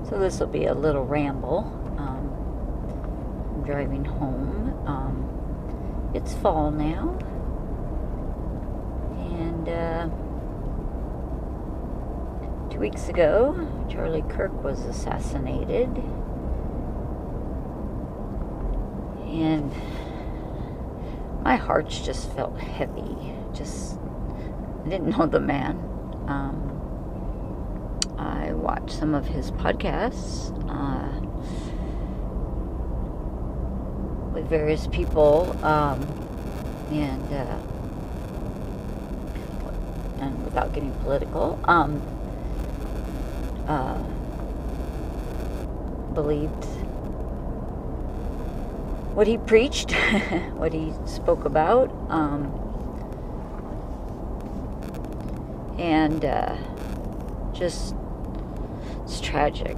So this will be a little ramble. I'm driving home. It's fall now. And 2 weeks ago, Charlie Kirk was assassinated. And my heart's just felt heavy. I didn't know the man. I watched some of his podcasts with various people, and without getting political, believed what he preached, what he spoke about, and just it's tragic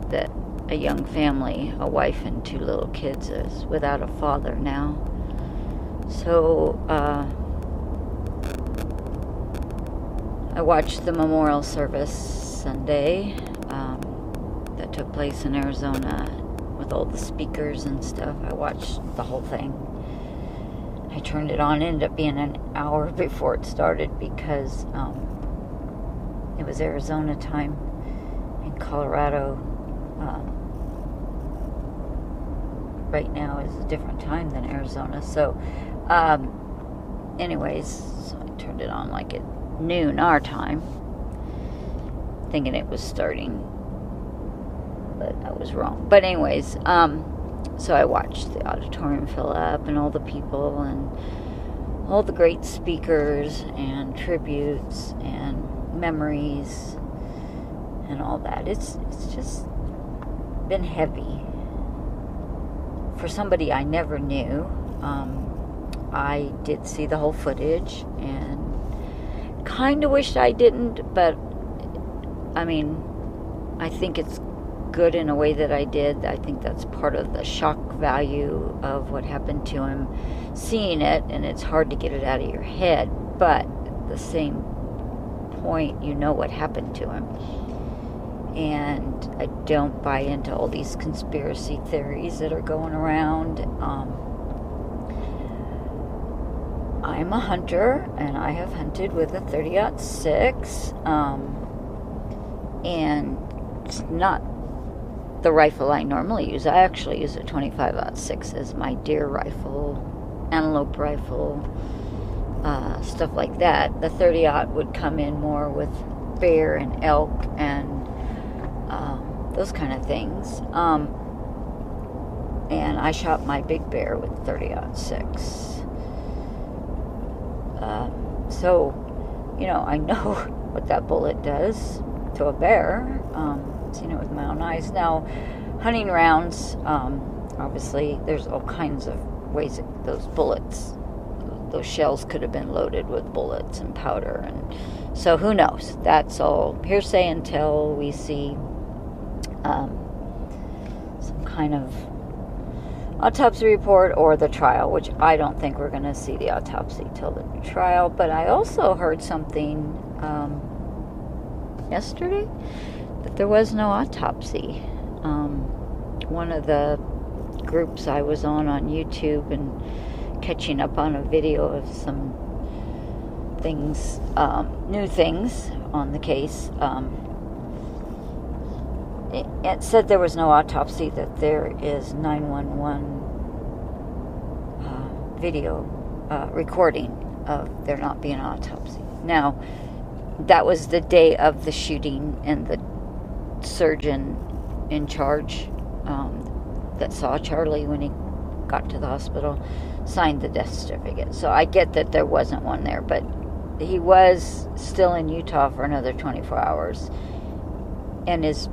that a young family, a wife and 2 little kids, is without a father now. So I watched the memorial service Sunday that took place in Arizona with all the speakers and stuff. I watched the whole thing. I turned it on. It ended up being an hour before it started because it was Arizona time. In Colorado, right now is a different time than Arizona. So, anyways, so I turned it on like at noon our time, thinking it was starting, but I was wrong. But anyways, so I watched the auditorium fill up and all the people and all the great speakers and tributes and memories and all that. It's just been heavy for somebody I never knew. I did see the whole footage and kind of wished I didn't, but I mean, I think it's good in a way that I did. I think that's part of the shock value of what happened to him, seeing it, and it's hard to get it out of your head, but at the same point, you know what happened to him. And I don't buy into all these conspiracy theories that are going around. I'm a hunter, and I have hunted with a 30-06, and it's not the rifle I normally use. I actually use a 25-06 as my deer rifle, antelope rifle, stuff like that. The 30-aught would come in more with bear and elk and those kind of things. And I shot my big bear with 30-06. So, you know, I know what that bullet does to a bear. Seen it with my own eyes. Now, hunting rounds, obviously, there's all kinds of ways that those bullets, those shells could have been loaded with bullets and powder, and so who knows? That's all hearsay until we see some kind of autopsy report or the trial, which I don't think we're going to see the autopsy till the trial. But I also heard something yesterday that there was no autopsy. One of the groups I was on YouTube and catching up on a video of some things, new things on the case, it said there was no autopsy, that there is 911 video recording of there not being an autopsy. Now, that was the day of the shooting, and the surgeon in charge that saw Charlie when he got to the hospital signed the death certificate. So I get that there wasn't one there, but he was still in Utah for another 24 hours, and is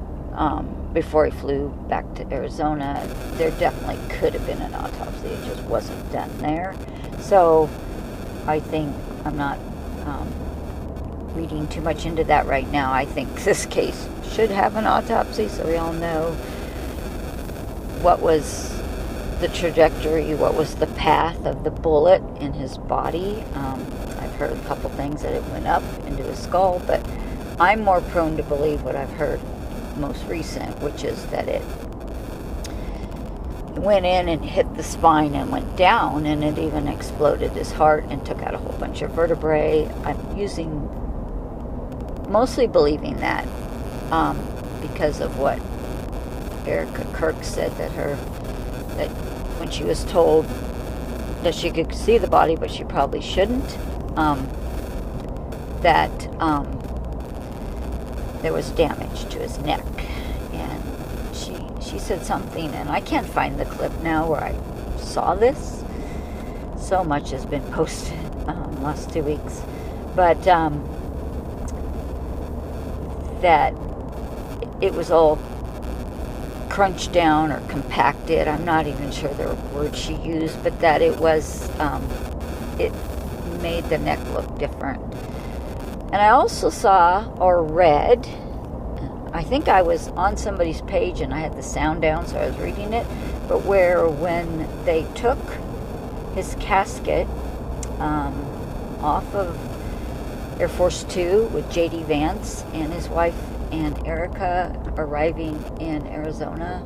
before he flew back to Arizona. There definitely could have been an autopsy. It just wasn't done there. So I think I'm not reading too much into that right now. I think this case should have an autopsy, so we all know what was the trajectory, what was the path of the bullet in his body. I've heard a couple things that it went up into his skull, but I'm more prone to believe what I've heard most recent, which is that it went in and hit the spine and went down, and it even exploded his heart and took out a whole bunch of vertebrae. I'm mostly believing that because of what Erica Kirk said, that when she was told that she could see the body, but she probably shouldn't, that there was damage to his neck. And she said something, and I can't find the clip now where I saw this. So much has been posted last 2 weeks. But that it was all crunched down or compacted. I'm not even sure the word she used, but that it was, it made the neck look different. And I also saw or read, I think I was on somebody's page and I had the sound down, so I was reading it, but when they took his casket off of Air Force 2 with J.D. Vance and his wife and Erica arriving in Arizona,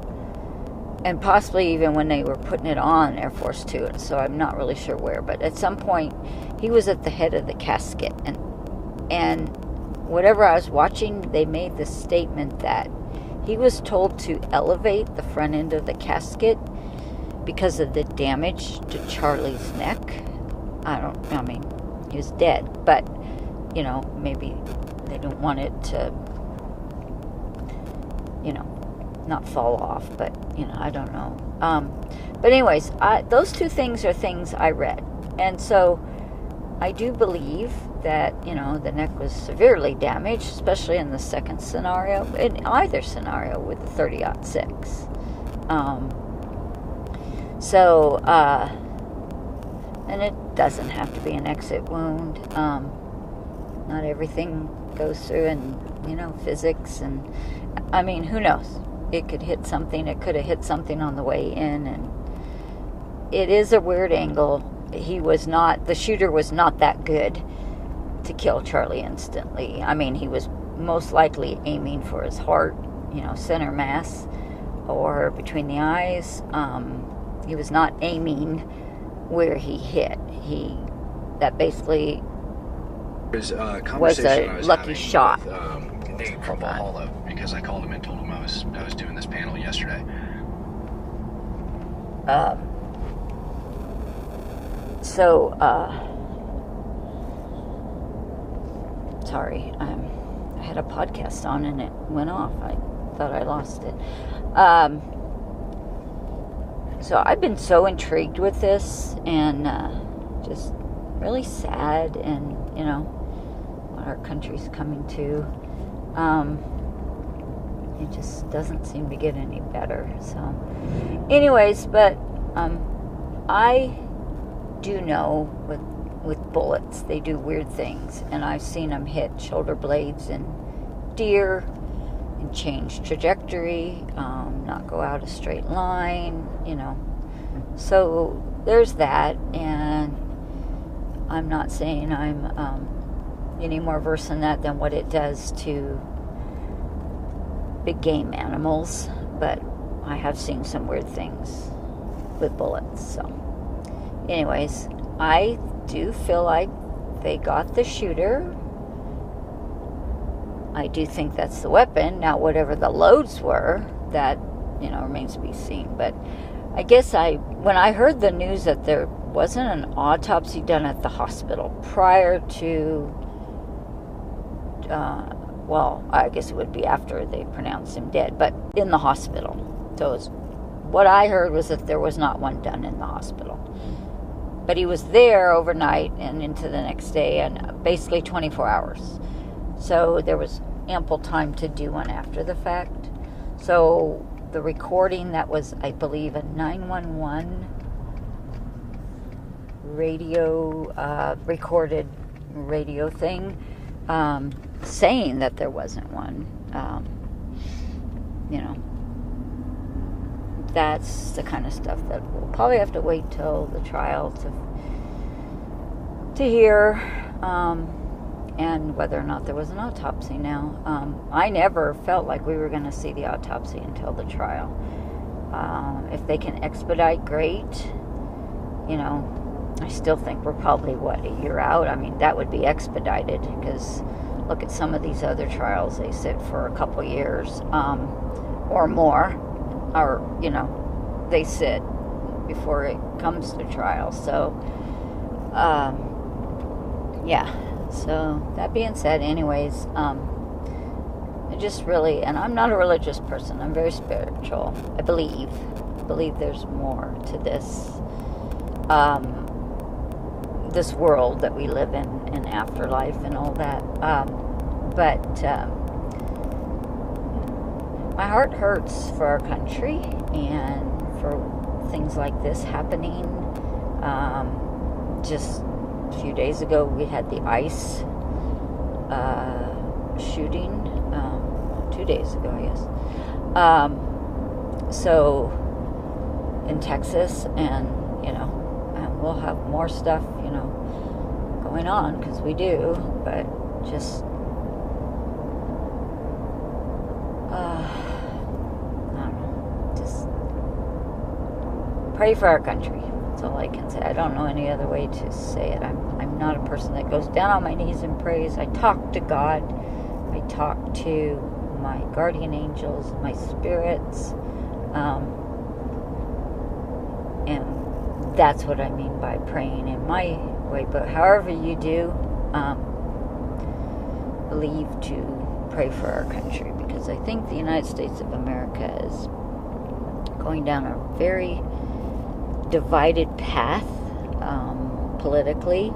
and possibly even when they were putting it on Air Force 2, so I'm not really sure where, but at some point he was at the head of the casket, and whatever I was watching, they made the statement that he was told to elevate the front end of the casket because of the damage to Charlie's neck. He was dead, but maybe they don't want it to not fall off, but I don't know. But anyways, those two things are things I read, and so I do believe that the neck was severely damaged, especially in the second scenario, in either scenario with the 30-06. And it doesn't have to be an exit wound. Not everything goes through, and physics, and who knows? It could hit something. It could have hit something on the way in, and it is a weird angle. The shooter was not that good to kill Charlie instantly. He was most likely aiming for his heart, center mass, or between the eyes. He was not aiming where he hit. That basically was a lucky shot. Nate from Valhalla, because I called him and told him I was doing this panel yesterday. Sorry, I had a podcast on and it went off. I thought I lost it. So I've been so intrigued with this, and just really sad, and what our country's coming to. It just doesn't seem to get any better. So anyways, but I do know with bullets, they do weird things, and I've seen them hit shoulder blades and deer and change trajectory, not go out a straight line, so there's that. And I'm not saying I'm any more versed in that than what it does to big game animals, but I have seen some weird things with bullets. So anyways, I do feel like they got the shooter. I do think that's the weapon. Now, whatever the loads were, that remains to be seen. But I guess when I heard the news that there wasn't an autopsy done at the hospital prior to, I guess it would be after they pronounced him dead, but in the hospital. So what I heard was that there was not one done in the hospital. But he was there overnight and into the next day, and basically 24 hours. So there was ample time to do one after the fact. So the recording that was, I believe, a 911 radio, recorded radio thing, saying that there wasn't one, that's the kind of stuff that we'll probably have to wait till the trial to hear. and whether or not there was an autopsy. Now, I never felt like we were going to see the autopsy until the trial. If they can expedite, great. You know, I still think we're probably, a year out? I mean, that would be expedited, because look at some of these other trials. They sit for a couple years or more, or, you know, they sit before it comes to trial. So, yeah. So, that being said, anyways, I just really, and I'm not a religious person, I'm very spiritual. I believe there's more to this this world that we live in, and afterlife and all that. But my heart hurts for our country and for things like this happening. Just a few days ago, we had the ICE shooting. 2 days ago, I guess. So in Texas, and you know, we'll have more stuff, you know, going on, because we do. But just I don't know, just pray for our country. That's all I can say. I don't know any other way to say it. I'm not a person that goes down on my knees and prays. I talk to God. I talk to my guardian angels, my spirits, and that's what I mean by praying in my way. But however you do, believe to pray for our country, because I think the United States of America is going down a very divided path politically,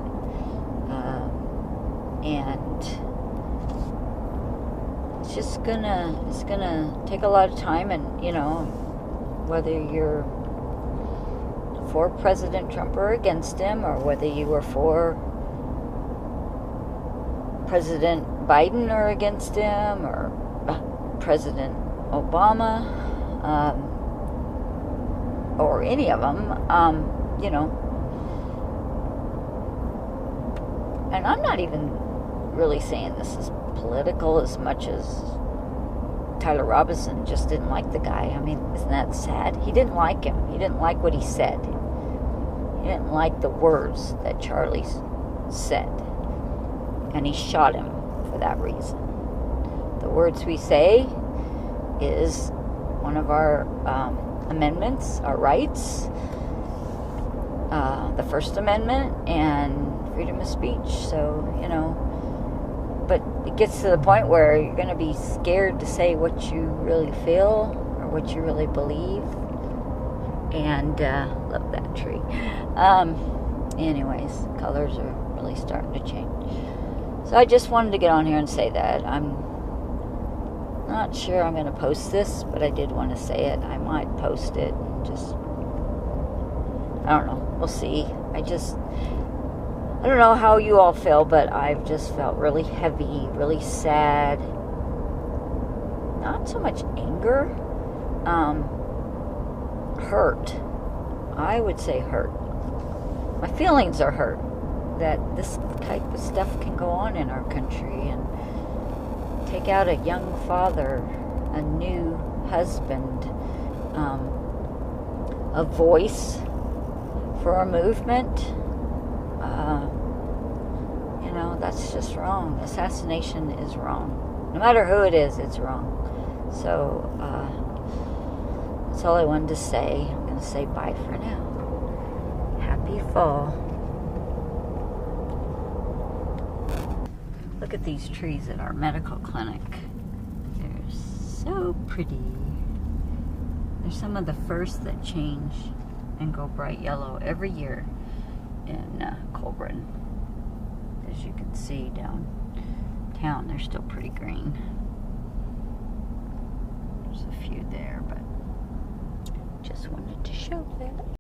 and it's gonna take a lot of time. And you know, whether you're for President Trump or against him, or whether you were for President Biden or against him, or President Obama, or any of them, you know, and I'm not even really saying this is political as much as Tyler Robinson just didn't like the guy. I mean, isn't that sad? He didn't like him. He didn't like what he said. He didn't like the words that Charlie said. And he shot him for that reason. The words we say is one of our amendments, our rights, the First Amendment, and freedom of speech. So, you know, but it gets to the point where you're going to be scared to say what you really feel or what you really believe. And love that tree. Anyways, colors are really starting to change. So I just wanted to get on here and say that. I'm not sure I'm going to post this, but I did want to say it. I might post it. Just, I don't know. We'll see. I don't know how you all feel, but I've just felt really heavy, really sad. Not so much anger. Hurt. I would say hurt. My feelings are hurt that this type of stuff can go on in our country, and take out a young father, a new husband, a voice for a movement. You know, that's just wrong. Assassination is wrong. No matter who it is, it's wrong. So, that's all I wanted to say. I'm going to say bye for now. Happy fall. Look at these trees at our medical clinic. They're so pretty. They're some of the first that change and go bright yellow every year in Colburn. As you can see downtown, they're still pretty green. There's a few there, but just wanted to show that.